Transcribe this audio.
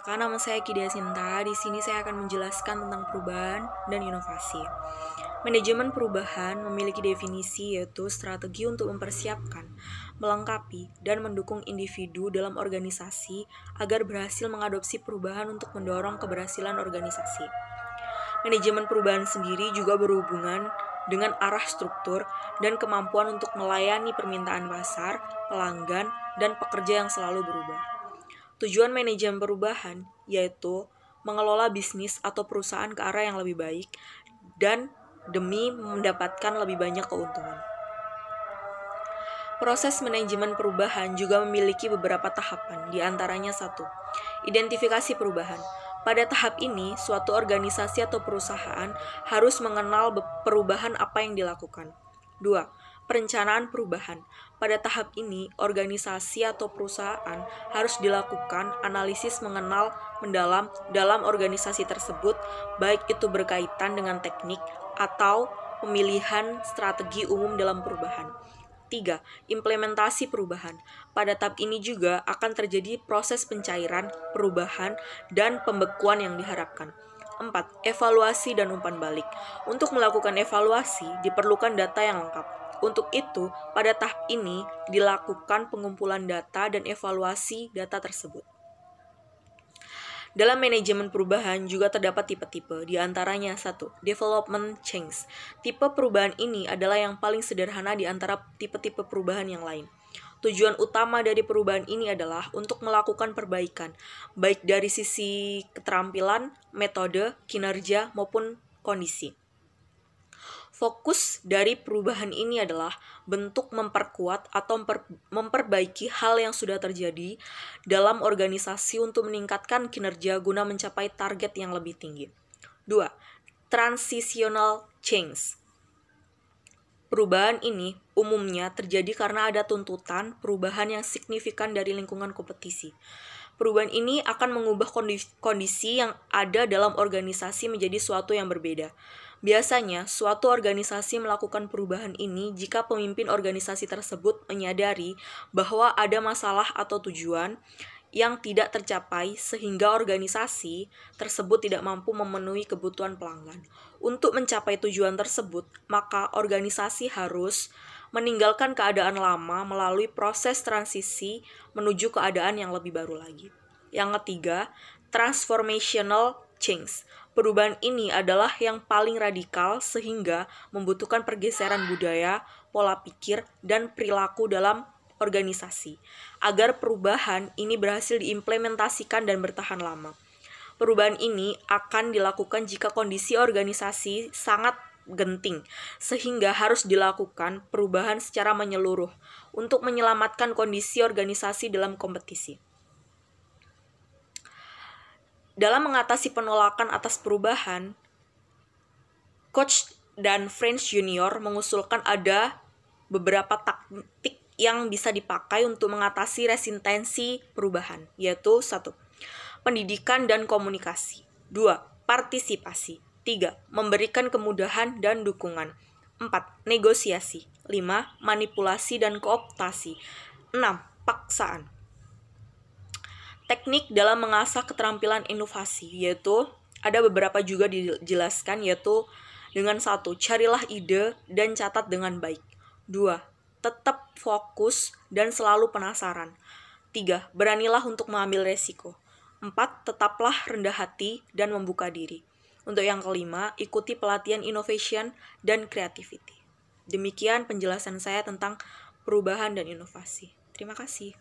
perkenalkan, nama saya Kidia Sinta. Di sini saya akan menjelaskan tentang perubahan dan inovasi. Manajemen perubahan memiliki definisi, yaitu strategi untuk mempersiapkan, melengkapi, dan mendukung individu dalam organisasi agar berhasil mengadopsi perubahan untuk mendorong keberhasilan organisasi. Manajemen perubahan sendiri juga berhubungan dengan arah struktur dan kemampuan untuk melayani permintaan pasar, pelanggan, dan pekerja yang selalu berubah. Tujuan manajemen perubahan yaitu mengelola bisnis atau perusahaan ke arah yang lebih baik dan demi mendapatkan lebih banyak keuntungan. Proses manajemen perubahan juga memiliki beberapa tahapan, di antaranya 1. Identifikasi perubahan. Pada tahap ini, suatu organisasi atau perusahaan harus mengenal perubahan apa yang dilakukan. 2. Perencanaan perubahan. Pada tahap ini, organisasi atau perusahaan harus dilakukan analisis mendalam dalam organisasi tersebut, baik itu berkaitan dengan teknik atau pemilihan strategi umum dalam perubahan. 3. Implementasi perubahan. Pada tahap ini juga akan terjadi proses pencairan, perubahan, dan pembekuan yang diharapkan. 4. Evaluasi dan umpan balik. Untuk melakukan evaluasi, diperlukan data yang lengkap. Untuk itu, pada tahap ini dilakukan pengumpulan data dan evaluasi data tersebut. Dalam manajemen perubahan juga terdapat tipe-tipe, di antaranya 1. Development change. Tipe perubahan ini adalah yang paling sederhana di antara tipe-tipe perubahan yang lain. Tujuan utama dari perubahan ini adalah untuk melakukan perbaikan, baik dari sisi keterampilan, metode, kinerja, maupun kondisi. Fokus dari perubahan ini adalah bentuk memperkuat atau memperbaiki hal yang sudah terjadi dalam organisasi untuk meningkatkan kinerja guna mencapai target yang lebih tinggi. 2. Transitional change. Perubahan ini umumnya terjadi karena ada tuntutan perubahan yang signifikan dari lingkungan kompetisi. Perubahan ini akan mengubah kondisi yang ada dalam organisasi menjadi suatu yang berbeda. Biasanya, suatu organisasi melakukan perubahan ini jika pemimpin organisasi tersebut menyadari bahwa ada masalah atau tujuan yang tidak tercapai sehingga organisasi tersebut tidak mampu memenuhi kebutuhan pelanggan. Untuk mencapai tujuan tersebut, maka organisasi harus meninggalkan keadaan lama melalui proses transisi menuju keadaan yang lebih baru lagi. Yang ketiga, transformational change. Perubahan ini adalah yang paling radikal sehingga membutuhkan pergeseran budaya, pola pikir, dan perilaku dalam organisasi agar perubahan ini berhasil diimplementasikan dan bertahan lama. Perubahan ini akan dilakukan jika kondisi organisasi sangat genting, sehingga harus dilakukan perubahan secara menyeluruh untuk menyelamatkan kondisi organisasi dalam kompetisi. Dalam mengatasi penolakan atas perubahan, Koch dan French Junior mengusulkan ada beberapa taktik yang bisa dipakai untuk mengatasi resistensi perubahan, yaitu 1. Pendidikan dan komunikasi. 2. Partisipasi. 3. Memberikan kemudahan dan dukungan. 4. Negosiasi. 5. Manipulasi dan kooptasi. 6. Paksaan. Teknik dalam mengasah keterampilan inovasi, yaitu ada beberapa juga dijelaskan, yaitu dengan 1. Carilah ide dan catat dengan baik. 2. Tetap fokus dan selalu penasaran. 3. Beranilah untuk mengambil resiko. 4. Tetaplah rendah hati dan membuka diri. Untuk yang kelima, ikuti pelatihan innovation dan creativity. Demikian penjelasan saya tentang perubahan dan inovasi. Terima kasih.